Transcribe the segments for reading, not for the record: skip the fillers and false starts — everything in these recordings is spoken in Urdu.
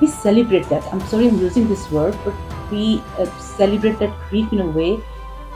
We celebrate that. I'm sorry I'm using this word, but we celebrate that grief in a way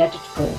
let it go.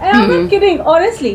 I'm not kidding, honestly.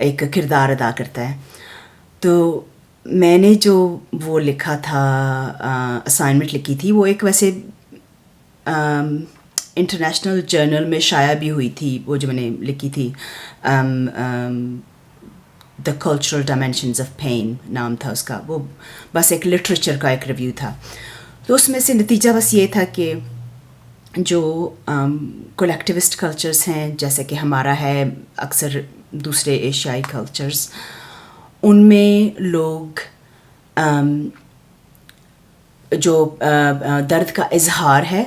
ایک کردار ادا کرتا ہے. تو میں نے جو وہ لکھا تھا اسائنمنٹ لکھی تھی وہ ایک ویسے انٹرنیشنل جرنل میں شائع بھی ہوئی تھی. وہ جو میں نے لکھی تھی the cultural dimensions of pain نام تھا اس کا. وہ بس ایک لٹریچر کا ایک ریویو تھا. تو اس میں سے نتیجہ بس یہ تھا کہ جو کولیکٹیوسٹ کلچرز ہیں جیسے کہ ہمارا ہے اکثر دوسرے ایشیائی کلچرز, ان میں لوگ جو درد کا اظہار ہے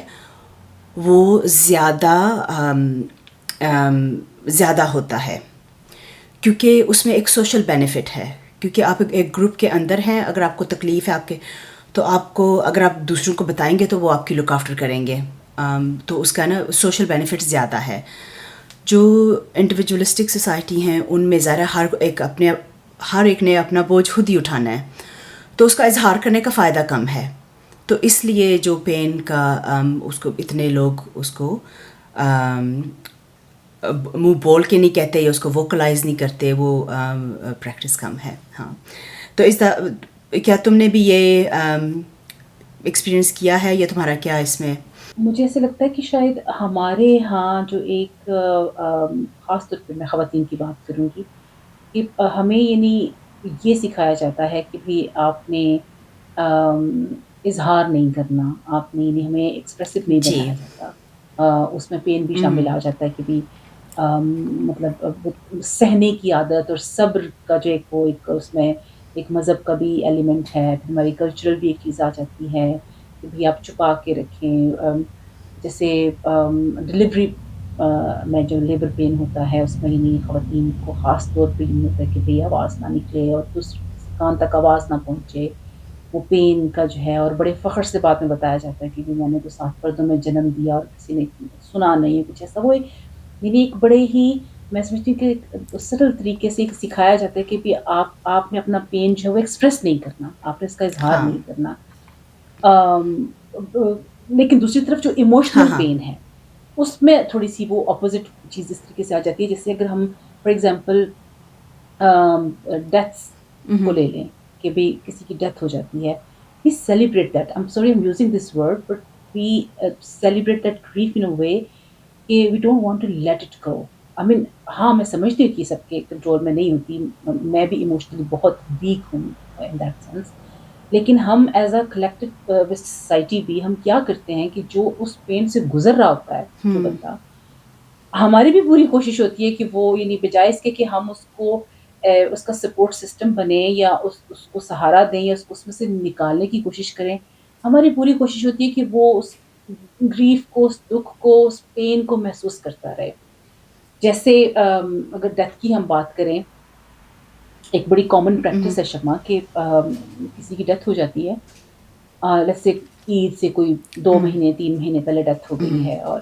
وہ زیادہ ہوتا ہے, کیونکہ اس میں ایک سوشل بینیفٹ ہے. کیونکہ آپ ایک گروپ کے اندر ہیں, اگر آپ کو تکلیف ہے آپ کے, تو آپ کو اگر آپ دوسروں کو بتائیں گے تو وہ آپ کی لک آفٹر کریں گے. تو اس کا نا سوشل بینیفٹ زیادہ ہے. جو انڈیویجولسٹک سوسائٹی ہیں ان میں ذرا ہر ایک نے اپنا بوجھ خود ہی اٹھانا ہے, تو اس کا اظہار کرنے کا فائدہ کم ہے. تو اس لیے جو پین کا اس کو اتنے لوگ اس کو منہ بول کے نہیں کہتے یا اس کو ووکلائز نہیں کرتے, وہ پریکٹس کم ہے. ہاں, تو کیا تم نے بھی یہ ایکسپیرئنس کیا ہے یا تمہارا کیا اس میں؟ مجھے ایسے لگتا ہے کہ شاید ہمارے ہاں جو ایک خاص طور پہ میں خواتین کی بات کروں گی کہ ہمیں یعنی یہ سکھایا جاتا ہے کہ بھی آپ نے اظہار نہیں کرنا, آپ نے یعنی ہمیں ایکسپریسو نہیں جی. بنایا جاتا. اس میں پین بھی شامل آ جاتا ہے کہ بھی مطلب سہنے کی عادت اور صبر کا جو ایک وہ ایک اس میں ایک مذہب کا بھی ایلیمنٹ ہے. پھر ہماری کلچرل بھی ایک چیز آ جاتی ہے کہ بھی آپ چھپا کے رکھیں. جیسے ڈلیوری میں جو لیبر پین ہوتا ہے اس میں یعنی خواتین کو خاص طور پہ یہ ہوتا ہے کہ بھئی آواز نہ نکلے اور دوسرے کان تک آواز نہ پہنچے, وہ پین کا جو ہے. اور بڑے فخر سے بعد میں بتایا جاتا ہے کہ میں نے تو 7 پردوں میں جنم دیا اور کسی نے سنا نہیں ہے کچھ ایسا. وہ یعنی ایک بڑے ہی میں سمجھتی ہوں کہ سٹل طریقے سے ایک سکھایا جاتا ہے کہ بھی آپ نے اپنا پین جو ہے وہ ایکسپریس نہیں کرنا, آپ نے اس کا اظہار ہاں نہیں کرنا. لیکن دوسری طرف جو ہاں ایموشنل ہاں پین ہے اس میں تھوڑی سی وہ اپوزٹ چیز اس طریقے سے آ جاتی ہے. جیسے اگر ہم فار ایگزامپل ڈیتھس کو لے لیں کہ بھی کسی کی ڈیتھ ہو جاتی ہے, we celebrate that. I'm sorry I'm using this word, but we celebrate that grief in a way کہ we don't want to let it go. I mean ہاں میں سمجھتی ہوں کہ سب کے کنٹرول میں نہیں ہوتی, میں بھی ایموشنلی بہت ویک ہوں in that sense. لیکن ہم ایز اے کلیکٹیو سوسائٹی بھی ہم کیا کرتے ہیں کہ جو اس پین سے گزر رہا ہوتا ہے جو بندہ, ہماری بھی پوری کوشش ہوتی ہے کہ وہ یعنی بجائے اس کے کہ ہم اس کو اس کا سپورٹ سسٹم بنے یا اس کو سہارا دیں یا اس میں سے نکالنے کی کوشش کریں, ہماری پوری کوشش ہوتی ہے کہ وہ اس گریف کو, اس دکھ کو, اس پین کو محسوس کرتا رہے. جیسے اگر ڈیتھ کی ہم بات کریں, ایک بڑی کامن پریکٹس ہے شمع کہ کسی کی ڈیتھ ہو جاتی ہے, لیٹس سے عید سے کوئی 2 مہینے 3 مہینے پہلے ڈیتھ ہو گئی ہے, اور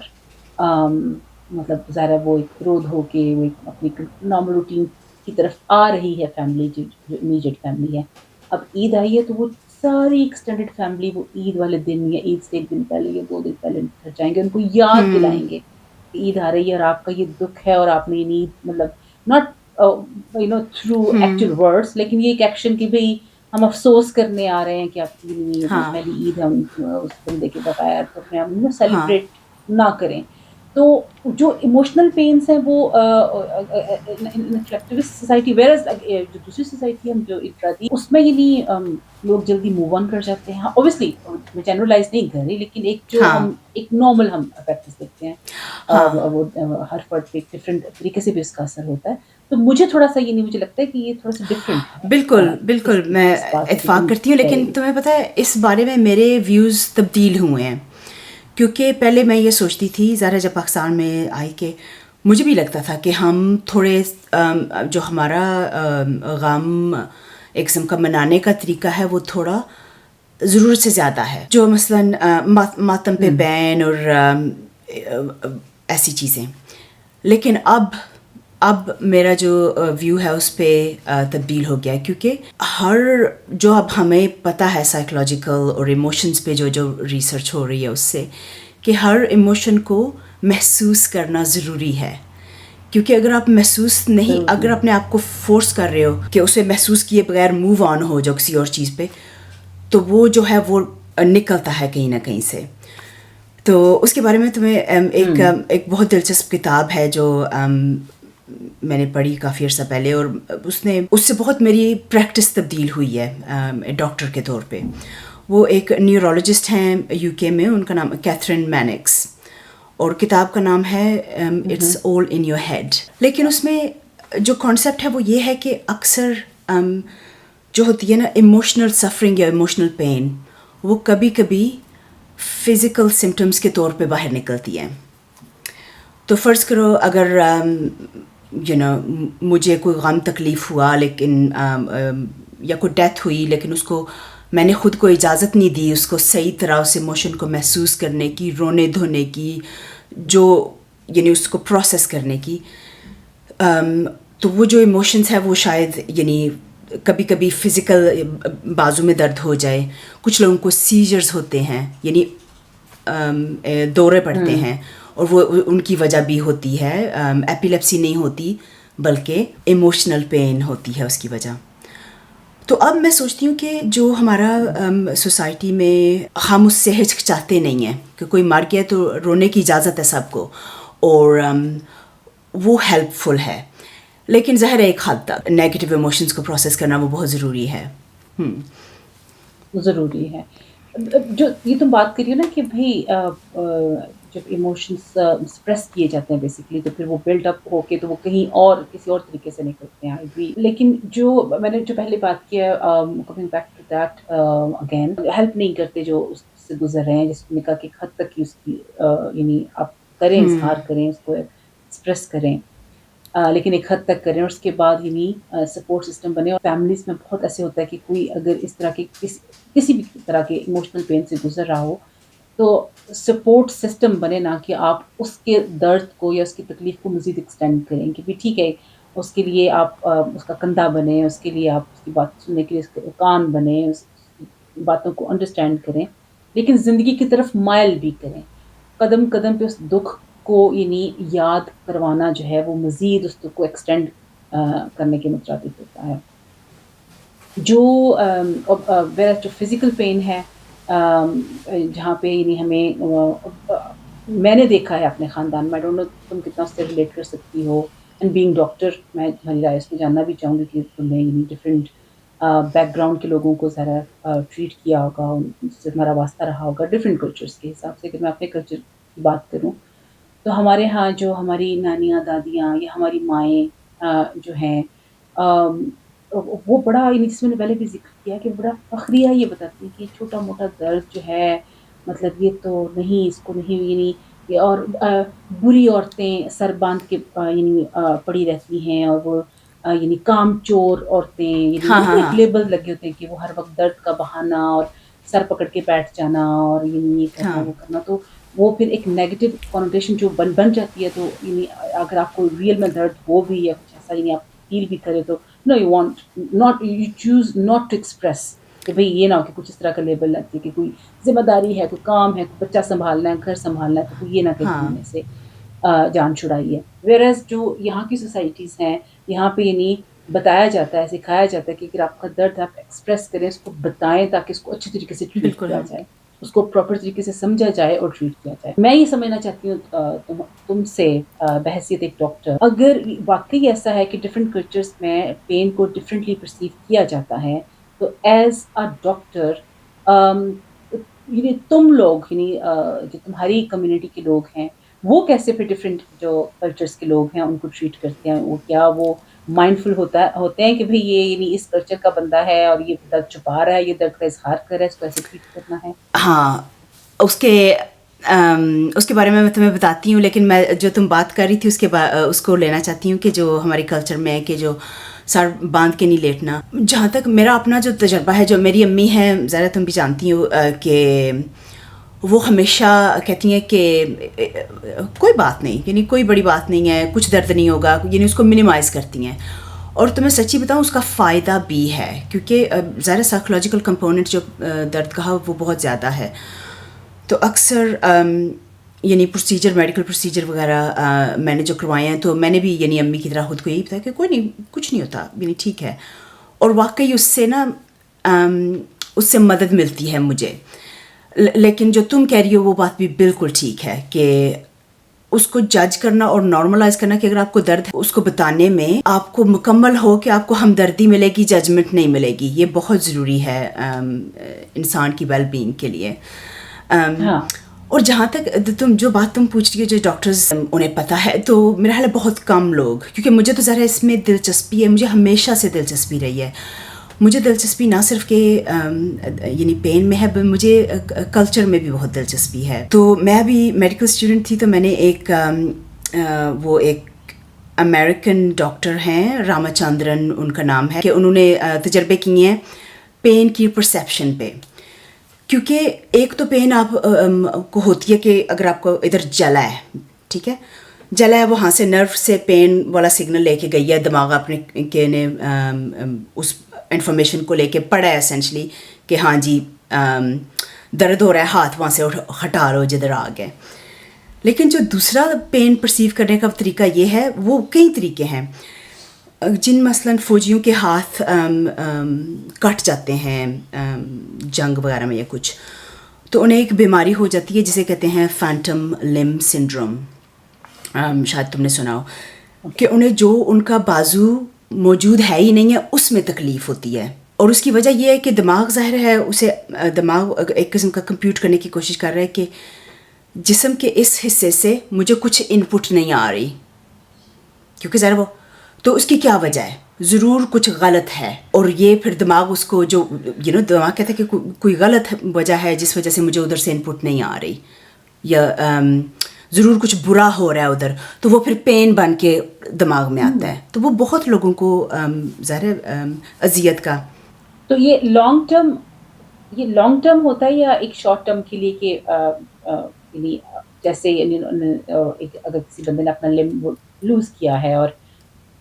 مطلب ظاہر وہ ایک رو دھو کے وہ اپنی نارمل روٹین کی طرف آ رہی ہے فیملی, جو امیجیٹ فیملی ہے. اب عید آئی ہے تو وہ ساری ایکسٹینڈیڈ فیملی وہ عید والے دن یا عید سے 1 دن پہلے یا 2 دن پہلے گھر جائیں گے, ان کو یاد دلائیں گے کہ عید آ رہی ہے اور آپ کا یہ دکھ ہے اور آپ نے عید مطلب ناٹ تھرو ایکچوئل ورڈس, لیکن یہ ایک ایکشن کہ بھئی ہم افسوس کرنے آ رہے ہیں کہ آپ کی ہاں پہلی عید ہم اس بندے کے بغیر تو اپنے ہم ہاں سیلیبریٹ نہ کریں. تو جو ایموشنل پینس ہیں وہ کلیکٹیوسٹ سوسائٹی ویئرز جو دوسری سوسائٹی ہم جو افرادی اس میں یعنی لوگ جلدی موو آن کر جاتے ہیں. اوبیسلی میں جنرلائز نہیں کر رہی, لیکن ایک جو ہاں ہم ایک نارمل ہم پریکٹس دیکھتے ہیں, ہاں وہ ہر فرد پہ ایک ڈفرینٹ طریقے سے بھی اس کا اثر ہوتا ہے. تو مجھے تھوڑا سا یہ نہیں, مجھے لگتا ہے کہ یہ تھوڑا سا ڈفرینٹ ہے بالکل میں اس بات سے کہ اتفاق تم کرتی ہوں, کہہ لیکن رہی ہو. تمہیں پتہ ہے اس بارے میں میرے ویوز تبدیل ہوئے ہیں. کیونکہ پہلے میں یہ سوچتی تھی ذرا جب پاکستان میں آئی کہ مجھے بھی لگتا تھا کہ ہم تھوڑے جو ہمارا غم ایک قسم کا منانے کا طریقہ ہے وہ تھوڑا ضرورت سے زیادہ ہے, جو مثلاً ماتم پہ بین اور ایسی چیزیں. لیکن اب میرا جو ویو ہے اس پہ تبدیل ہو گیا, کیونکہ جو اب ہمیں پتہ ہے سائیکولوجیکل اور ایموشنز پہ جو ریسرچ ہو رہی ہے اس سے کہ ہر ایموشن کو محسوس کرنا ضروری ہے. کیونکہ اگر آپ محسوس نہیں، ضرور اگر اپنے آپ کو فورس کر رہے ہو کہ اسے محسوس کیے بغیر موو آن ہو جاؤ کسی اور چیز پہ، تو وہ جو ہے وہ نکلتا ہے کہیں نہ کہیں سے. تو اس کے بارے میں تمہیں ایک بہت دلچسپ کتاب ہے جو میں نے پڑھی کافی عرصہ پہلے، اور اس سے بہت میری پریکٹس تبدیل ہوئی ہے ڈاکٹر کے طور پہ. وہ ایک نیورولوجسٹ ہیں یو کے میں، ان کا نام کیتھرین مینکس، اور کتاب کا نام ہے it's all in your head. لیکن اس میں جو کانسیپٹ ہے وہ یہ ہے کہ اکثر جو ہوتی ہے نا ایموشنل سفرنگ یا ایموشنل پین، وہ کبھی کبھی فزیکل سمٹمس کے طور پہ باہر نکلتی ہیں. تو فرض کرو اگر مجھے کوئی غم تکلیف ہوا، لیکن یا کوئی ڈیتھ ہوئی، لیکن اس کو میں نے خود کو اجازت نہیں دی اس کو صحیح طرح اس ایموشن کو محسوس کرنے کی، رونے دھونے کی، جو اس کو پروسیس کرنے کی. تو وہ جو ایموشنز ہے وہ شاید کبھی کبھی فزیکل بازو میں درد ہو جائے. کچھ لوگوں کو سیجرز ہوتے ہیں، دورے پڑتے ہیں، اور وہ ان کی وجہ بھی ہوتی ہے، ایپیلیپسی نہیں ہوتی بلکہ ایموشنل پین ہوتی ہے اس کی وجہ. تو اب میں سوچتی ہوں کہ جو ہمارا سوسائٹی میں ہم اس سے ہچکچاتے نہیں ہیں کہ کوئی مر گیا تو رونے کی اجازت ہے سب کو، اور وہ ہیلپ فل ہے. لیکن ظاہر ہے ایک حد تک نیگیٹو ایموشنز کو پروسیس کرنا وہ بہت ضروری ہے. ضروری ہے. جو یہ تم بات کری ہو نا کہ بھائی جب ایموشنس سپریس کیے جاتے ہیں بیسیکلی، تو پھر وہ بلڈ اپ ہو کے تو وہ کہیں اور کسی اور طریقے سے نکلتے ہیں. لیکن جو میں نے جو پہلے بات کی ہے، coming back to that again, help نہیں کرتے جو اس سے گزر رہے ہیں، جس نے کہا کہ ایک حد تک اس کی آپ کریں، اظہار کریں، اس کو ایکسپریس کریں، لیکن ایک حد تک کریں، اور اس کے بعد سپورٹ سسٹم بنے. اور فیملیز میں بہت ایسے ہوتا ہے کہ کوئی اگر اس طرح کے کسی بھی طرح کے ایموشنل پین سے گزر رہا ہو تو سپورٹ سسٹم بنے، نہ کہ آپ اس کے درد کو یا اس کی تکلیف کو مزید ایکسٹینڈ کریں کہ بھی ٹھیک ہے اس کے لیے آپ اس کا کندھا بنیں، اس کے لیے آپ اس کی بات سننے کے لیے اس کے کان بنیں، اس کی باتوں کو انڈرسٹینڈ کریں، لیکن زندگی کی طرف مائل بھی کریں. قدم قدم پہ اس دکھ کو یاد کروانا جو ہے وہ مزید اس کو ایکسٹینڈ کرنے کے مترادف ہوتا ہے. جو فزیکل پین ہے، جہاں پہ ہمیں میں نے دیکھا ہے اپنے خاندان میں، I don't know تم کتنا اس سے ریلیٹ کر سکتی ہو، اینڈ بینگ ڈاکٹر میں تمہاری رائے اس میں جاننا بھی چاہوں گی کہ تم نے ڈفرینٹ بیک گراؤنڈ کے لوگوں کو ذرا ٹریٹ کیا ہوگا، ان سے تمہارا واسطہ رہا ہوگا ڈفرینٹ کلچرس کے حساب سے. اگر میں اپنے کلچر کی بات کروں تو ہمارے ہاں جو ہماری نانیاں، دادیاں یا ہماری مائیں جو ہیں، وہ بڑا، جس میں نے پہلے بھی ذکر کیا کہ بڑا فخریہ یہ بتاتی ہیں کہ چھوٹا موٹا درد جو ہے، مطلب یہ تو نہیں، اس کو نہیں، اور بری عورتیں سر باندھ کے پڑی رہتی ہیں، اور وہ کام چور عورتیں، ان کو ایک لیبل لگے ہوتے ہیں کہ وہ ہر وقت درد کا بہانا اور سر پکڑ کے بیٹھ جانا اور یہ کرنا وہ کرنا. تو وہ پھر ایک نیگیٹو کنوٹیشن جو بن جاتی ہے. تو اگر آپ کو ریئل میں درد ہو بھی یا کچھ ایسا آپ فیل بھی کرے تو you choose not to express کہ بھئی یہ نہ ہو کہ کچھ اس طرح کا لیبل لگتی ہے کہ کوئی ذمہ داری ہے، کوئی کام ہے، کوئی بچہ سنبھالنا ہے، گھر سنبھالنا ہے، تو کوئی یہ نہ کہ میں سے جان چھڑائی ہے. whereas جو یہاں کی سوسائٹیز ہیں، یہاں پہ بتایا جاتا ہے، سکھایا جاتا ہے کہ اگر آپ کا درد آپ ایکسپریس کریں، اس کو بتائیں تاکہ اس کو اچھی طریقے سے ٹریٹ کیا جائے، اس کو پراپر طریقے سے سمجھا جائے اور ٹریٹ کیا جائے. میں یہ سمجھنا چاہتی ہوں تم سے بحیثیت ایک ڈاکٹر، اگر واقعی ایسا ہے کہ ڈفرینٹ کلچرز میں پین کو ڈفرینٹلی پرسیو کیا جاتا ہے، تو ایز اے ڈاکٹر تم لوگ جو تمہاری کمیونٹی کے لوگ ہیں وہ کیسے پھر ڈفرینٹ جو کلچرز کے لوگ ہیں ان کو ٹریٹ کرتے ہیں؟ وہ کیا وہ مائنڈفل ہوتے ہیں کہ بھئی یہ اس کلچر کا بندہ ہے اور یہ درد چھپا رہا ہے، یہ درد کا اظہار کر رہا ہے، اس کو ایسے ٹریٹ کرنا ہے؟ ہاں، اس کے بارے میں تمہیں بتاتی ہوں، لیکن میں جو تم بات کر رہی تھی اس کو لینا چاہتی ہوں کہ جو ہمارے کلچر میں ہے کہ جو سر باندھ کے نہیں لیٹنا. جہاں تک میرا اپنا جو تجربہ ہے، جو میری امی ہیں، ذرا تم بھی جانتی ہو کہ وہ ہمیشہ کہتی ہیں کہ کوئی بات نہیں، کوئی بڑی بات نہیں ہے، کچھ درد نہیں ہوگا، اس کو منیمائز کرتی ہیں. اور تو میں سچی بتاؤں اس کا فائدہ بھی ہے، کیونکہ ظاہر سائیکولوجیکل کمپوننٹ جو درد کا وہ بہت زیادہ ہے. تو اکثر یعنی پروسیجر میڈیکل پروسیجر وغیرہ میں نے جو کروائے ہیں تو میں نے بھی یعنی امی کی طرح خود کو یہی بتایا کہ کوئی نہیں, کچھ نہیں ہوتا, یعنی ٹھیک ہے. اور واقعی اس سے نا اس سے مدد ملتی ہے مجھے. لیکن جو تم کہہ رہی ہو وہ بات بھی بالکل ٹھیک ہے کہ اس کو جج کرنا اور نارملائز کرنا کہ اگر آپ کو درد ہے اس کو بتانے میں آپ کو مکمل ہو کہ آپ کو ہمدردی ملے گی, ججمنٹ نہیں ملے گی. یہ بہت ضروری ہے انسان کی ویل بینگ کے لیے. اور جہاں تک جو بات تم پوچھ رہی ہو جو ڈاکٹرز انہیں پتہ ہے, تو میرا خیال ہے بہت کم لوگ, کیونکہ مجھے تو ذرا اس میں دلچسپی ہے, مجھے ہمیشہ سے دلچسپی رہی ہے. مجھے دلچسپی نہ صرف کہ یعنی پین میں ہے, مجھے کلچر میں بھی بہت دلچسپی ہے. تو میں ابھی میڈیکل اسٹوڈنٹ تھی, تو میں نے ایک امریکن ڈاکٹر ہیں, راما چندرن ان کا نام ہے, کہ انہوں نے تجربے کیے ہیں پین کی پرسیپشن پہ. کیونکہ ایک تو پین آپ کو ہوتی ہے کہ اگر آپ کو ادھر جلا ہے, ٹھیک ہے, جلا ہے, وہاں سے نرو سے پین والا سگنل لے کے گئی ہے, دماغ اپنے کے نے اس انفارمیشن کو لے کے پڑھا ہے اسینشلی کہ ہاں جی درد ہو رہا ہے, ہاتھ وہاں سے ہٹا لو جدھر آ گئے. لیکن جو دوسرا پین پرسیو کرنے کا طریقہ یہ ہے, وہ کئی طریقے ہیں. جن مثلاً فوجیوں کے ہاتھ کٹ جاتے ہیں جنگ وغیرہ میں یا کچھ, تو انہیں ایک بیماری ہو جاتی ہے جسے کہتے ہیں فینٹم لم سنڈروم. شاید تم نے سنا ہو کہ انہیں جو ان کا بازو موجود ہے ہی نہیں ہے اس میں تکلیف ہوتی ہے. اور اس کی وجہ یہ ہے کہ دماغ ظاہر ہے اسے دماغ ایک قسم کا کمپیوٹ کرنے کی کوشش کر رہا ہے کہ جسم کے اس حصے سے مجھے کچھ ان پٹ نہیں آ رہی, کیونکہ ظاہر وہ تو اس کی کیا وجہ ہے, ضرور کچھ غلط ہے. اور یہ پھر دماغ اس کو جو دماغ کہتا ہے کہ کوئی غلط وجہ ہے جس وجہ سے مجھے ادھر سے ان پٹ نہیں آ رہی, یا ضرور کچھ برا ہو رہا ہے ادھر, تو وہ پھر پین بن کے دماغ میں آتا ہے. تو وہ بہت لوگوں کو ظاہر اذیت کا. تو یہ لانگ ٹرم ہوتا ہے یا ایک شارٹ ٹرم کے لیے, کہ یعنی جیسے اگر کسی بندے نے اپنا لمب لوز کیا ہے اور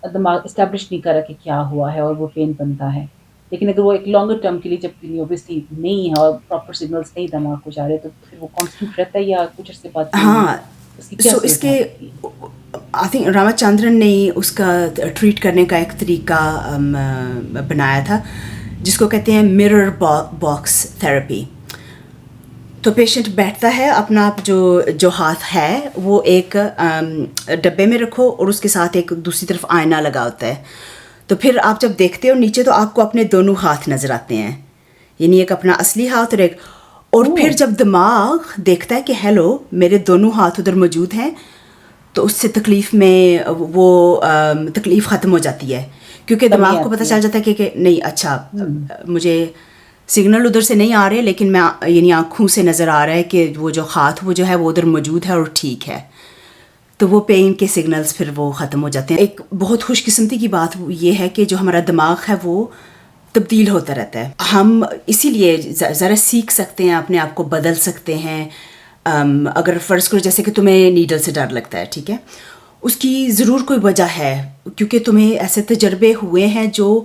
دماغ اسٹیبلش نہیں کرا کہ کیا ہوا ہے اور وہ پین بنتا ہے, لیکن اگر وہ ایک لانگر ٹرم کے لیے جب اوبیسلی نہیں ہے اور پراپر سگنلس نہیں دماغ کو جا رہے, تو پھر وہ کانسٹنٹ رہتا ہے یا کچھ عرصے بعد ہاں, اس کی کیا سو اس صورت کے حال ہوتی ہے؟ آئی تھنک راما چندرن نے اس کا ٹریٹ کرنے کا ایک طریقہ بنایا تھا جس کو کہتے ہیں مرر باکس تھراپی. تو پیشنٹ بیٹھتا ہے, اپنا آپ جو ہاتھ ہے وہ ایک ڈبے میں رکھو اور اس کے ساتھ ایک دوسری طرف آئینہ لگا ہوتا ہے. تو پھر آپ جب دیکھتے ہو نیچے تو آپ کو اپنے دونوں ہاتھ نظر آتے ہیں, یعنی ایک اپنا اصلی ہاتھ اور ایک, اور پھر جب دماغ دیکھتا ہے کہ ہیلو میرے دونوں ہاتھ ادھر موجود ہیں, تو اس سے تکلیف میں وہ تکلیف ختم ہو جاتی ہے, کیونکہ دماغ کو پتہ چل جاتا ہے کہ نہیں اچھا مجھے سگنل ادھر سے نہیں آ رہے, لیکن میں یعنی آنکھوں سے نظر آ رہا ہے کہ وہ جو ہاتھ وہ جو ہے وہ ادھر موجود ہے اور ٹھیک ہے. تو وہ پین کے سگنلز پھر وہ ختم ہو جاتے ہیں. ایک بہت خوش قسمتی کی بات یہ ہے کہ جو ہمارا دماغ ہے وہ تبدیل ہوتا رہتا ہے. ہم اسی لیے ذرا سیکھ سکتے ہیں, اپنے آپ کو بدل سکتے ہیں. اگر فرض کرو جیسے کہ تمہیں نیڈل سے ڈر لگتا ہے, ٹھیک ہے, اس کی ضرور کوئی وجہ ہے, کیونکہ تمہیں ایسے تجربے ہوئے ہیں جو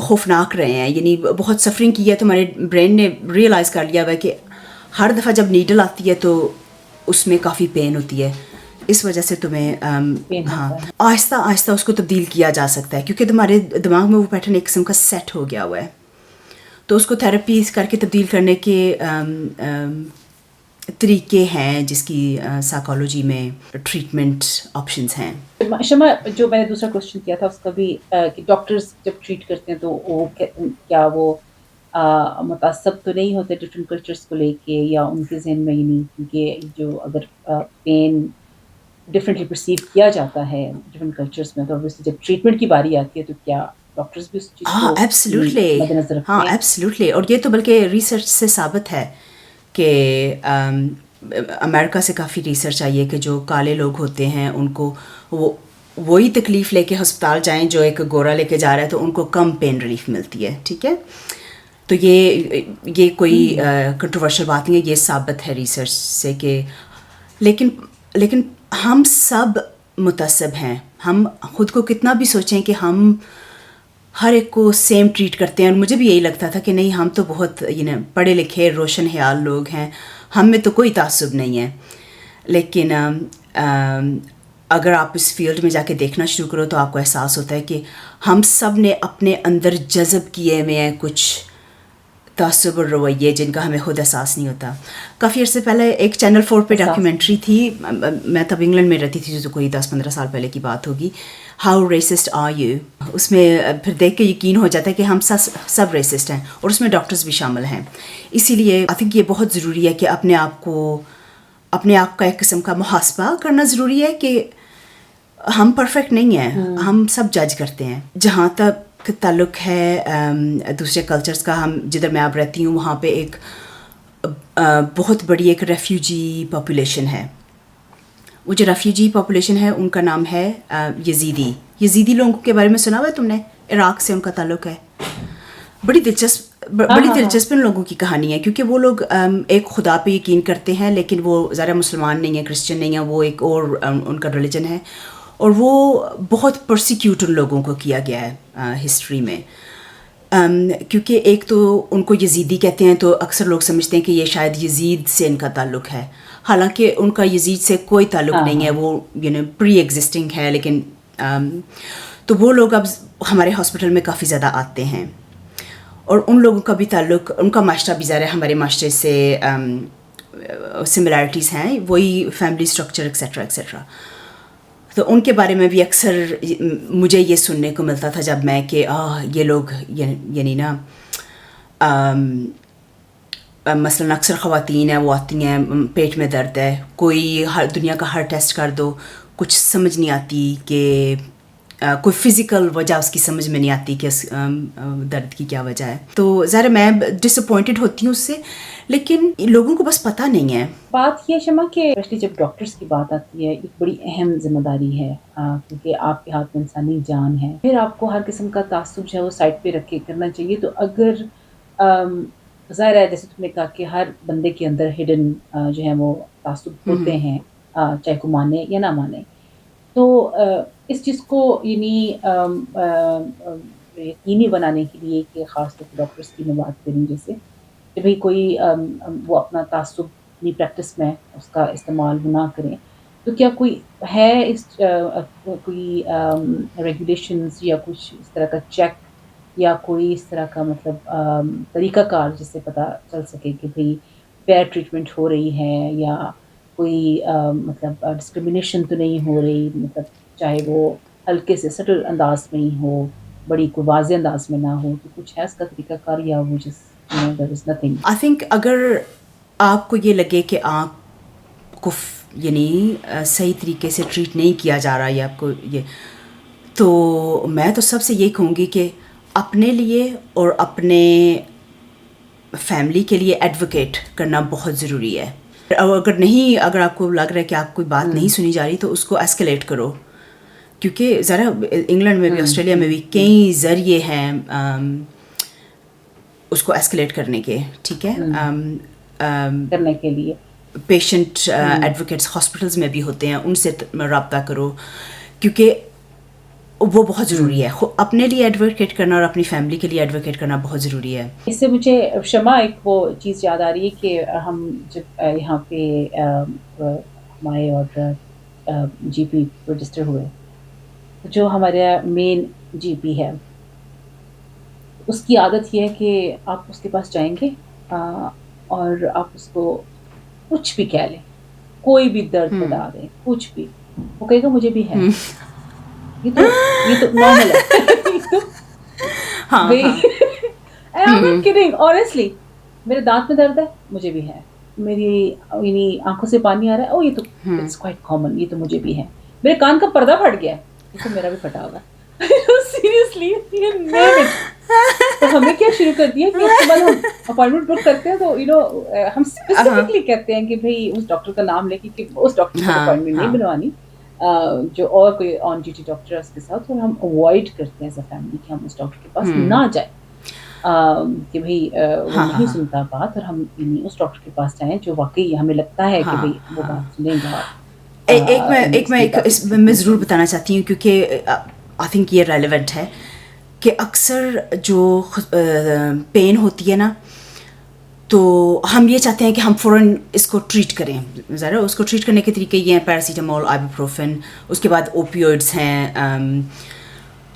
خوفناک رہے ہیں, یعنی بہت سفرنگ کی ہے, تمہارے برین نے ریئلائز کر لیا ہوا ہے کہ ہر دفعہ جب نیڈل آتی ہے تو اس میں کافی پین ہوتی ہے. اس وجہ سے تمہیں ہاں آہستہ آہستہ اس کو تبدیل کیا جا سکتا ہے, کیونکہ تمہارے دماغ میں وہ پیٹرن ایک قسم کا سیٹ ہو گیا ہوا ہے. تو اس کو تھراپیز کر کے تبدیل کرنے کے طریقے ہیں, جس کی سائیکالوجی میں ٹریٹمنٹ آپشنز ہیں. شمع, جو میں نے دوسرا کوشچن کیا تھا اس کا بھی کہ ڈاکٹرز جب ٹریٹ کرتے ہیں تو وہ کیا وہ متعصب تو نہیں ہوتے ڈفرینٹ کلچرس کو لے کے, یا ان کے ذہن میں ہی نہیں, کیونکہ جو اگر پین ڈفرینٹلی پرسیو کیا جاتا ہے ڈفرینٹ کلچرس میں, تو obviously جب ٹریٹمنٹ کی باری آتی ہے تو کیا ڈاکٹرز بھی اس چیز ہاں کو ایبسلیوٹلی, مد نظر ہاں رکھتے ہیں؟ ایبسلیوٹلی. اور یہ تو بلکہ ریسرچ سے ثابت ہے کہ امریکہ سے کافی ریسرچ آئی ہے کہ جو کالے لوگ ہوتے ہیں ان کو وہی تکلیف لے کے ہسپتال جائیں جو ایک گورا لے کے جا رہا ہے, تو ان کو کم پین ریلیف ملتی ہے, ٹھیک ہے. تو یہ کوئی کنٹروورشل بات نہیں ہے, یہ ثابت ہے ریسرچ سے کہ لیکن ہم سب متعصب ہیں. ہم خود کو کتنا بھی سوچیں کہ ہر ایک کو سیم ٹریٹ کرتے ہیں. اور مجھے بھی یہی لگتا تھا کہ نہیں ہم تو بہت پڑھے لکھے روشن خیال لوگ ہیں, ہم میں تو کوئی تعصب نہیں ہے. لیکن اگر آپ اس فیلڈ میں جا کے دیکھنا شروع کرو تو آپ کو احساس ہوتا ہے کہ ہم سب نے اپنے اندر جذب کیے ہوئے ہیں کچھ تعصب اور رویے جن کا ہمیں خود احساس نہیں ہوتا. کافی عرصے پہلے ایک چینل 4 پہ ڈاکیومنٹری تھی, میں تب انگلینڈ میں رہتی تھی, جو کوئی 10-15 سال پہلے کی بات ہوگی, ہاؤ ریسسٹ آر یو. اس میں پھر دیکھ کے یقین ہو جاتا ہے کہ ہم سب ریسسٹ ہیں, اور اس میں ڈاکٹرز بھی شامل ہیں. اسی لیے آئی تھنک یہ بہت ضروری ہے کہ اپنے آپ کا ایک قسم کا محاسبہ کرنا ضروری ہے کہ ہم پرفیکٹ نہیں ہیں, ہم سب جج کرتے ہیں. جہاں تک تعلق ہے دوسرے کلچرز کا, ہم جدھر میں اب رہتی ہوں وہاں پہ ایک بہت بڑی ایک ریفیوجی پاپولیشن ہے. وہ جو ریفیوجی پاپولیشن ہے ان کا نام ہے یزیدی لوگوں کے بارے میں سنا ہوا ہے تم نے؟ عراق سے ان کا تعلق ہے. بڑی دلچسپ ان لوگوں کی کہانی ہے, کیونکہ وہ لوگ ایک خدا پہ یقین کرتے ہیں, لیکن وہ ذرا مسلمان نہیں ہیں, کرسچن نہیں ہیں, وہ ایک اور ان کا ریلیجن ہے. اور وہ بہت پرسیکیوٹ ان لوگوں کو کیا گیا ہے ہسٹری میں, کیونکہ ایک تو ان کو یزیدی کہتے ہیں, تو اکثر لوگ سمجھتے ہیں کہ یہ شاید یزید سے ان کا تعلق ہے, حالانکہ ان کا یزید سے کوئی تعلق نہیں ہے, وہ پری ایگزسٹنگ ہے. لیکن تو وہ لوگ اب ہمارے ہاسپٹل میں کافی زیادہ آتے ہیں, اور ان لوگوں کا بھی تعلق, ان کا معاشرہ بھی ظاہر ہے ہمارے معاشرے سے سملیرٹیز ہیں, وہی فیملی اسٹرکچر ایکسیٹرا ایکسیٹرا. تو ان کے بارے میں بھی اکثر مجھے یہ سننے کو ملتا تھا جب میں کہ یہ لوگ مثلاً اکثر خواتین ہیں, وہ آتی ہیں پیٹ میں درد ہے, کوئی دنیا کا ہر ٹیسٹ کر دو, کچھ سمجھ نہیں آتی کہ کوئی فزیکل وجہ اس کی سمجھ میں نہیں آتی کہ درد کی کیا وجہ ہے. تو ظاہر میں ڈس اپوائنٹڈ ہوتی ہوں اس سے, لیکن لوگوں کو بس پتہ نہیں ہے. بات یہ شمع کہ اسپیشلی جب ڈاکٹرس کی بات آتی ہے, ایک بڑی اہم ذمہ داری ہے, کیونکہ آپ کے ہاتھ میں انسانی جان ہے. پھر آپ کو ہر قسم کا تعصب جو ہے وہ سائڈ پہ رکھ کے کرنا چاہیے. تو اگر ظاہر ہے جیسے تم نے کہا کہ ہر بندے کے اندر ہڈن جو ہے وہ تعصب ہوتے ہیں, چاہے کو مانے یا نہ مانے. تو اس چیز کو یقینی بنانے کے لیے کہ خاص طور پہ ڈاکٹرس کی میں بات کروں, جیسے کہ بھئی کوئی وہ اپنا تعصب اپنی پریکٹس میں اس کا استعمال نہ کریں, تو کیا کوئی ہے اس کوئی ریگولیشنز یا کچھ اس طرح کا چیک یا کوئی اس طرح کا مطلب طریقہ کار جس سے پتہ چل سکے کہ بھئی فیئر ٹریٹمنٹ ہو رہی ہے, یا کوئی مطلب ڈسکرمنیشن تو نہیں ہو رہی, مطلب چاہے وہ ہلکے سے سٹل انداز میں ہی ہو, بڑی کوئی واضح انداز میں نہ ہو. تو کچھ ہے اس کا طریقہ کار, یا وہ there is nothing. I think اگر آپ کو یہ لگے کہ آپ کو صحیح طریقے سے ٹریٹ نہیں کیا جا رہا, یا آپ کو یہ, تو میں تو سب سے یہ کہوں گی کہ اپنے لیے اور اپنے فیملی کے لیے ایڈوکیٹ کرنا بہت ضروری ہے. اگر آپ کو لگ رہا ہے کہ آپ کوئی بات نہیں سنی جا رہی, تو اس کو ایسکیلیٹ کرو, کیونکہ ذرا انگلینڈ میں بھی آسٹریلیا میں بھی کئی ذریعے ہیں اس کو ایسکیلیٹ کرنے کے. ٹھیک ہے, کرنے کے لیے پیشنٹ ایڈوکیٹس ہاسپٹلز میں بھی ہوتے ہیں, ان سے رابطہ کرو, کیونکہ وہ بہت ضروری ہے. اپنے لیے ایڈوکیٹ کرنا اور اپنی فیملی کے لیے ایڈوکیٹ کرنا بہت ضروری ہے. اس سے مجھے شمع ایک وہ چیز یاد آ رہی ہے کہ ہم جب یہاں پہ ہمارے اور جی پی رجسٹر ہوئے, جو ہمارا مین جی پی ہے, اس کی عادت یہ ہے کہ آپ اس کے پاس جائیں گے اور آپ اس کو کچھ بھی کہہ لیں, کوئی بھی درد بتا دیں, کچھ بھی, وہ کہے گا مجھے بھی ہے. یہ تو نارمل ہے. I'm not kidding, honestly. میرے دانت میں درد ہے, مجھے بھی ہے. میری آنکھوں سے پانی آ رہا ہے, یہ تو it's quite common, یہ تو مجھے بھی ہے. میرے کان کا پردہ پھٹ گیا ہے, یہ تو میرا بھی پھٹا ہوگا. Seriously, you name it. تو ہمیں کیا شروع کر دیا کہ اس کے بعد ہم اپوائنٹمنٹ بک کرتے ہیں, تو ہم اسپیسیفکلی کہتے ہیں کہ بھائی اس ڈاکٹر کا نام لے کے, کہ اس ڈاکٹر سے اپوائنٹمنٹ نہیں بنوانی, جو اور کوئی آن ڈیوٹی ڈاکٹر ہے اس کے ساتھ, اور ہم اوائڈ کرتے ہیں ایز اے فیملی کہ ہم اس ڈاکٹر کے پاس نہ جائیں, کہ بھئی وہ نہیں سنتا بات, اور ہم اس ڈاکٹر کے پاس جائیں جو واقعی ہمیں لگتا ہے کہ بھئی وہ بات سنیں گا. میں ضرور بتانا چاہتی ہوں, کیونکہ آئی تھنک یہ ریلیونٹ ہے کہ اکثر جو پین ہوتی ہے نا تو ہم یہ چاہتے ہیں کہ ہم فوراً اس کو ٹریٹ کریں. ذرا اس کو ٹریٹ کرنے کے طریقے یہ ہیں پیراسیٹامول, آئبوپروفن, اس کے بعد اوپیوئڈس ہیں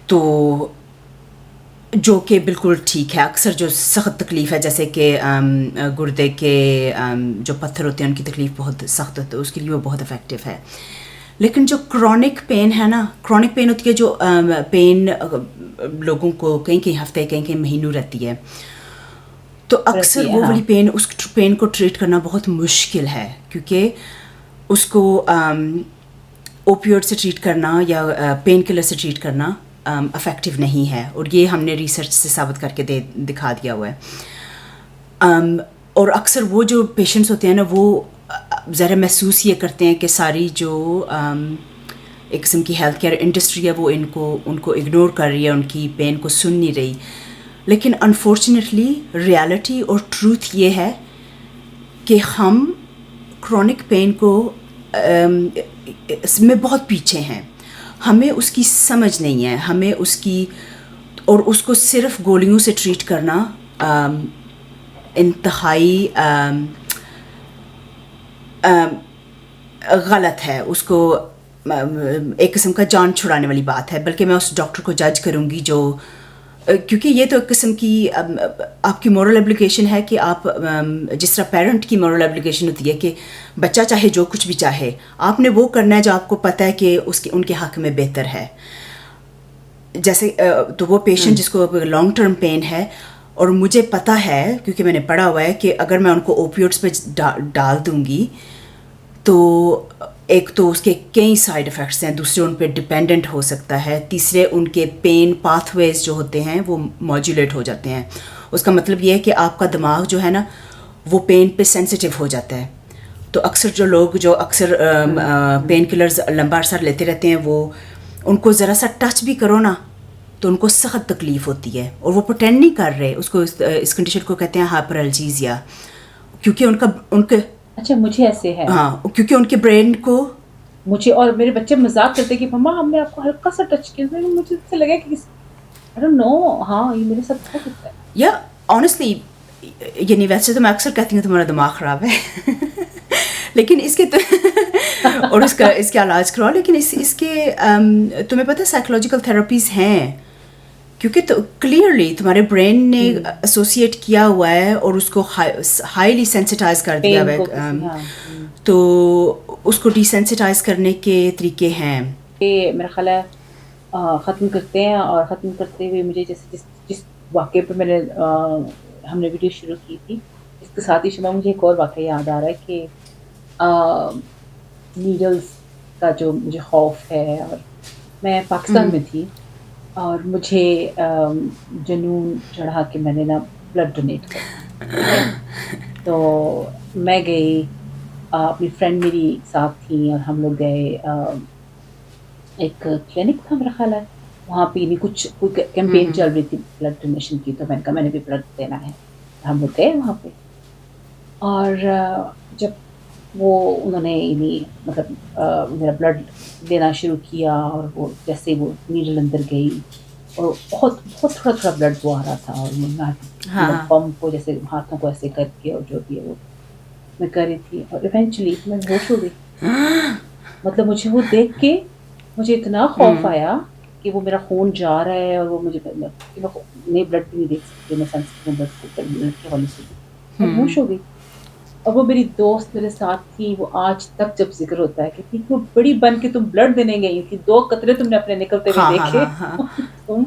تو جو کہ بالکل ٹھیک ہے. اکثر جو سخت تکلیف ہے جیسے کہ گردے کے جو پتھر ہوتے ہیں ان کی تکلیف بہت سخت ہوتی ہے, اس کے لیے وہ بہت افیکٹو ہے. لیکن جو کرونک پین ہے نا, کرونک پین ہوتی ہے جو پین لوگوں کو کئی کئی ہفتے کئی کئی مہینوں رہتی ہے, تو اکثر وہ والی پین, اس پین کو ٹریٹ کرنا بہت مشکل ہے کیونکہ اس کو اوپیوڈ سے ٹریٹ کرنا یا پین کلر سے ٹریٹ کرنا افیکٹو نہیں ہے, اور یہ ہم نے ریسرچ سے ثابت کر کے دکھا دیا ہوا ہے. اور اکثر وہ جو پیشنٹس ہوتے ہیں نا وہ ذرا محسوس یہ کرتے ہیں کہ ساری جو ایک قسم کی ہیلتھ کیئر انڈسٹری ہے وہ ان کو اگنور کر رہی ہے, ان کی پین کو سن نہیں رہی. لیکن انفارچونیٹلی ریالٹی اور ٹروتھ یہ ہے کہ ہم کرونک پین کو اس میں بہت پیچھے ہیں, ہمیں اس کی سمجھ نہیں ہے, ہمیں اس کی, اور اس کو صرف گولیوں سے ٹریٹ کرنا انتہائی غلط ہے. اس کو ایک قسم کا جان چھڑانے والی بات ہے. بلکہ میں اس ڈاکٹر کو جج کروں گی جو, کیونکہ یہ تو ایک قسم کی آپ کی مورل ایبلیگیشن ہے کہ آپ جس طرح پیرنٹ کی مورل ایبلیگیشن ہوتی ہے کہ بچہ چاہے جو کچھ بھی چاہے آپ نے وہ کرنا ہے جو آپ کو پتہ ہے کہ ان کے حق میں بہتر ہے. جیسے تو وہ پیشنٹ جس کو لانگ ٹرم پین ہے, اور مجھے پتہ ہے کیونکہ میں نے پڑھا ہوا ہے کہ اگر میں ان کو اوپیوڈس پہ ڈال دوں گی تو ایک تو اس کے کئی سائیڈ افیکٹس ہیں, دوسرے ان پہ ڈپینڈنٹ ہو سکتا ہے, تیسرے ان کے پین پاتھ ویز جو ہوتے ہیں وہ ماڈیولیٹ ہو جاتے ہیں. اس کا مطلب یہ ہے کہ آپ کا دماغ جو ہے نا وہ پین پہ سینسیٹیو ہو جاتا ہے. تو اکثر جو لوگ جو اکثر پین کلرز لمبا عرصہ لیتے رہتے ہیں وہ ان کو ذرا سا ٹچ بھی کرو نا تو ان کو سخت تکلیف ہوتی ہے, اور وہ پروٹینڈ نہیں کر رہے. اس کو اس کنڈیشن کو کہتے ہیں ہائپرالجیزیا, کیونکہ ان کے اچھا مجھے ایسے ہے, ہاں کیونکہ ان کے برین کو, مجھے اور میرے بچے مذاق کرتے کہ مما ہم نے آپ کو ہلکا سا ٹچ کیا, مجھے سے لگا کہ I don't know, ہاں یہ میرے ساتھ بہت ہوتا ہے. یا آنیسٹلی یعنی ویسے تو میں اکثر کہتی ہوں تمہارا دماغ خراب ہے لیکن اس کے اور اس کا علاج کرواؤ. لیکن اس کے تمہیں پتہ سائیکولوجیکل تھراپیز ہیں کیونکہ تو کلیئرلی تمہارے برین نے ایسوسیٹ کیا ہوا ہے اور اس کو ہائیلی سینسٹائز کر دیا ہوا ہے, تو اس کو ڈی سینسٹائز کرنے کے طریقے ہیں. یہ میرا خیال ہے ختم کرتے ہیں, اور ختم کرتے ہوئے مجھے جیسے جس واقعے پہ میں نے ہم نے ویڈیو شروع کی تھی اس کے ساتھ ہی شما مجھے ایک اور واقعہ یاد آ رہا ہے کہ نیڈلز کا جو مجھے خوف ہے, اور میں پاکستان میں تھی اور مجھے جنون چڑھا کہ میں نے نا بلڈ ڈونیٹ کرنا. تو میں گئی, اپنی فرینڈ میری ساتھ تھیں اور ہم لوگ گئے ایک کلینک تھا میرا خیال ہے وہاں پہ کوئی کیمپین چل رہی تھی بلڈ ڈونیشن کی, تو میں نے کہا میں نے بھی بلڈ دینا ہے. ہم لوگ گئے وہاں پہ, اور جب وہ انہوں نے مطلب میرا بلڈ دینا شروع کیا, اور وہ جیسے وہ نیڈل اندر گئی اور بہت بہت تھوڑا تھوڑا بلڈ وہ آ رہا تھا, اور پمپ کو جیسے ہاتھوں کو ایسے کر کے اور جو بھی ہے وہ میں کر رہی تھی, اور ایونچولی میں ہوش ہو گئی. مطلب مجھے وہ دیکھ کے مجھے اتنا خوف آیا کہ وہ میرا خون جا رہا ہے, اور وہ مجھے نئے بلڈ بھی نہیں دیکھ سکتے, میں سینسٹیو بلڈ کے حوالے سے میں ہوش ہو گئی. اور وہ میری دوست میرے ساتھ تھی, وہ آج تک جب ذکر ہوتا ہے کہ وہ بڑی بن کے تم بلڈ دینے گئی تھی, 2 قطرے تم نے اپنے نکلتے ہوئے دیکھے, تم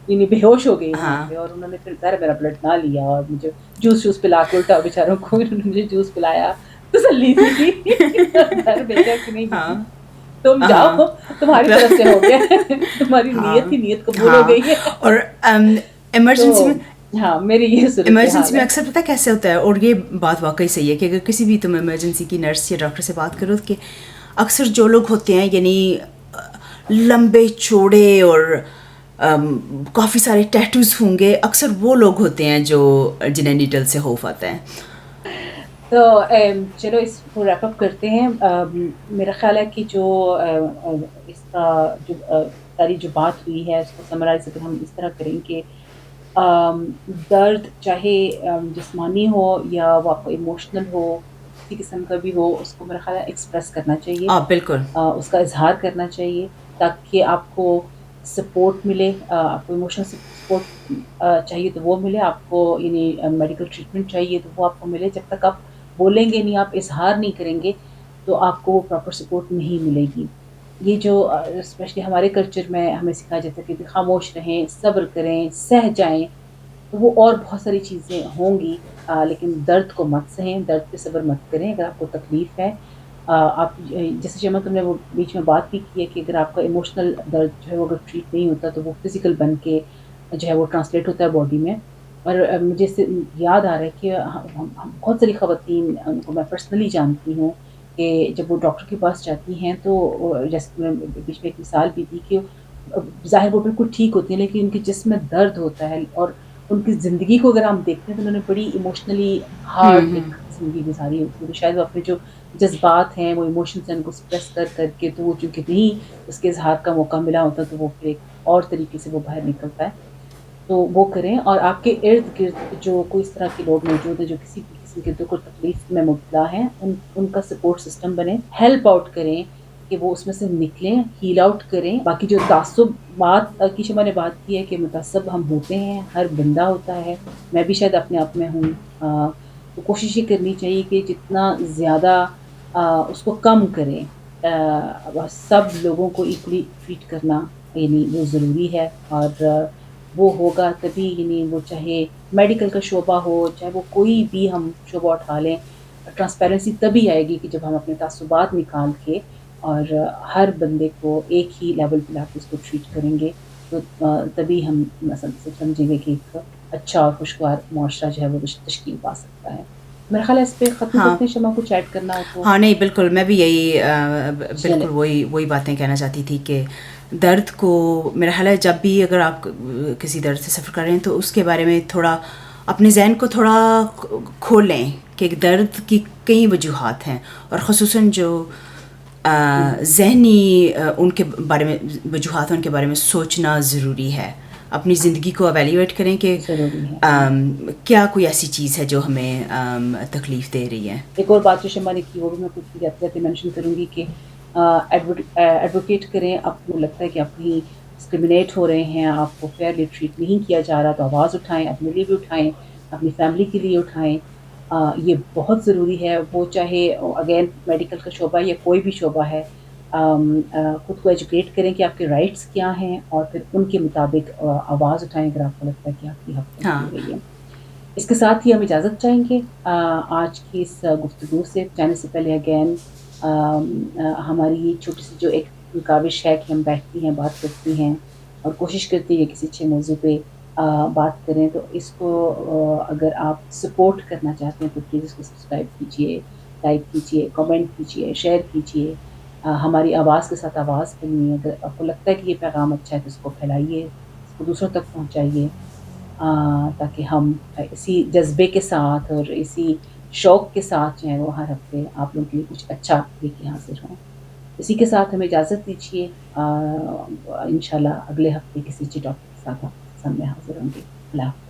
یعنی بے ہوش ہو گئی وہاں پہ. اور انہوں نے پھر ظاہر میرا بلڈ نہ لیا, اور مجھے جوس پلا کے الٹا بیچاروں کو انہوں نے مجھے جوس پلایا, تسلی دی گھر بھیجا کہ نہیں تم جاؤ تمہاری طرف سے ہو گیا, تمہاری نیت ہی نیت قبول ہو گئی ہے. اور ایمرجنسی میں ہاں میری یہ ایمرجنسی میں اکثر پتہ کیسے ہوتا ہے, اور یہ بات واقعی صحیح ہے کہ اگر کسی بھی تم ایمرجنسی کی نرس یا ڈاکٹر سے بات کرو کہ اکثر جو لوگ ہوتے ہیں یعنی لمبے چوڑے اور کافی سارے ٹیٹوز ہوں گے, اکثر وہ لوگ ہوتے ہیں جو جنہیں نیڈل سے خوف آتا ہے. تو چلو اس کو ریپ اپ کرتے ہیں. میرا خیال ہے کہ جو اس کا جو ساری جو بات ہوئی ہے اس کو سمرائز اگر ہم اس طرح کریں کہ ام، درد چاہے جسمانی ہو یا وہ آپ کو ایموشنل ہو، کسی قسم کا بھی ہو، اس کو میرا خیال ہے ایکسپریس کرنا چاہیے، بالکل. اس کا اظہار کرنا چاہیے تاکہ آپ کو سپورٹ ملے، آپ کو ایموشنل سپورٹ چاہیے تو وہ ملے، آپ کو یعنی میڈیکل ٹریٹمنٹ چاہیے تو وہ آپ کو ملے۔ جب تک آپ بولیں گے نہیں، آپ اظہار نہیں کریں گے تو آپ کو وہ پراپر سپورٹ نہیں ملے گی۔ یہ جو اسپیشلی ہمارے کلچر میں ہمیں سکھایا جاتا ہے کہ خاموش رہیں، صبر کریں، سہ جائیں، تو وہ اور بہت ساری چیزیں ہوں گی، لیکن درد کو مت سہیں، درد پہ صبر مت کریں۔ اگر آپ کو تکلیف ہے، آپ جیسے شیما تم نے وہ بیچ میں بات بھی کی ہے کہ اگر آپ کا ایموشنل درد جو ہے وہ اگر ٹریٹ نہیں ہوتا تو وہ فزیکل بن کے جو ہے وہ ٹرانسلیٹ ہوتا ہے باڈی میں۔ اور مجھے اس سے یاد آ رہا ہے کہ ہم بہت ساری خواتین ان کو میں پرسنلی جانتی ہوں کہ جب وہ ڈاکٹر کے پاس جاتی ہیں تو جیسے تم نے بیچ میں ایک مثال بھی دی کہ ظاہر وہ بالکل ٹھیک ہوتی ہیں لیکن ان کے جسم میں درد ہوتا ہے، اور ان کی زندگی کو اگر ہم دیکھتے ہیں تو انہوں نے بڑی ایموشنلی ہارڈ ایک زندگی گزاری ہوتی ہے، تو شاید وہ اپنے جو جذبات ہیں، وہ ایموشنس ہیں، ان کو سپریس کر کر کے تو وہ چونکہ نہیں اس کے اظہار کا موقع ملا ہوتا تو وہ پھر ایک اور طریقے سے وہ باہر نکلتا ہے۔ تو وہ کریں، اور آپ کے ارد گرد جو کوئی اس طرح کے لوگ موجود ہیں جو کسی بھی قسم کے دکھ اور تکلیف میں مبتلا ہیں، ان کا سپورٹ سسٹم بنے، ہیلپ آؤٹ کریں کہ وہ اس میں سے نکلیں، ہیل آؤٹ کریں۔ باقی جو تعصبات کی شمع نے بات کی ہے کہ متعصب ہم ہوتے ہیں، ہر بندہ ہوتا ہے، میں بھی شاید اپنے آپ میں ہوں، تو کوشش یہ کرنی چاہیے کہ جتنا زیادہ اس کو کم کریں۔ سب لوگوں کو ایکولی ٹریٹ کرنا یعنی وہ ضروری ہے، اور وہ ہوگا تبھی، یعنی وہ چاہے میڈیکل کا شعبہ ہو، چاہے وہ کوئی بھی ہم شعبہ اٹھا لیں، ٹرانسپیرنسی تبھی آئے گی کہ جب ہم اپنے تعصبات نکال کے اور ہر بندے کو ایک ہی لیول پہ لا کے اس کو ٹریٹ کریں گے، تو تبھی ہم سمجھیں گے کہ ایک اچھا اور خوشگوار معاشرہ جو ہے وہ تشکیل پا سکتا ہے۔ میرا خیال ہے اس پہ ختم ہاں کرتے ہیں، شمع کچھ ایڈ کرنا ہو تو ہاں نہیں بالکل، میں بھی یہی چلیں۔ بالکل وہی باتیں کہنا چاہتی تھی کہ درد کو میرا خیال ہے جب بھی اگر آپ کسی درد سے سفر کر رہے ہیں تو اس کے بارے میں تھوڑا اپنے ذہن کو تھوڑا کھولیں کہ درد کی کئی وجوہات ہیں، اور خصوصاً جو ذہنی ان کے بارے میں وجوہات ہیں ان کے بارے میں سوچنا ضروری ہے۔ اپنی زندگی کو ایویلیویٹ کریں کہ ضروری ہے۔ کیا کوئی ایسی چیز ہے جو ہمیں تکلیف دے رہی ہے۔ ایک اور بات جو شمع نے کی وہ بھی میں کچھ جاتے جاتے مینشن کروں گی کہ ایڈوکیٹ کریں، آپ کو لگتا ہے کہ آپ کہیں ڈسکریمنیٹ ہو رہے ہیں، آپ کو فیئرلی ٹریٹ نہیں کیا جا رہا تو آواز اٹھائیں، اپنے لیے بھی اٹھائیں، اپنی فیملی کے لیے اٹھائیں۔ یہ بہت ضروری ہے، وہ چاہے اگین میڈیکل کا شعبہ یا کوئی بھی شعبہ ہے۔ خود کو ایجوکیٹ کریں کہ آپ کے رائٹس کیا ہیں اور پھر ان کے مطابق آواز اٹھائیں اگر آپ کو لگتا ہے کہ آپ کی حق تلفی ہاں ہو رہی ہے۔ اس کے ساتھ ہی ہم اجازت چاہیں گے آج کی اس گفتگو سے جانے سے پہلے اگین ہماری یہ چھوٹی سی جو ایک کاوش ہے کہ ہم بیٹھتی ہیں، بات کرتی ہیں اور کوشش کرتی ہیں کہ کسی اچھے موضوع پہ بات کریں، تو اس کو اگر آپ سپورٹ کرنا چاہتے ہیں تو پلیز اس کو سبسکرائب کیجئے، لائک کیجئے، کمنٹ کیجئے، شیئر کیجئے، ہماری آواز کے ساتھ آواز بنیے۔ اگر آپ کو لگتا ہے کہ یہ پیغام اچھا ہے تو اس کو پھیلائیے، اس کو دوسروں تک پہنچائیے، تاکہ ہم اسی جذبے کے ساتھ اور اسی شوق کے ساتھ جو ہے وہ ہر ہفتے آپ لوگوں کے لیے کچھ اچھا لے کے حاضر ہوں۔ اسی کے ساتھ ہمیں اجازت دیجیے، انشاءاللہ اگلے ہفتے کسی اچھے ٹاپک کے ساتھ آپ کے سامنے حاضر ہوں گے۔ اللہ حافظ۔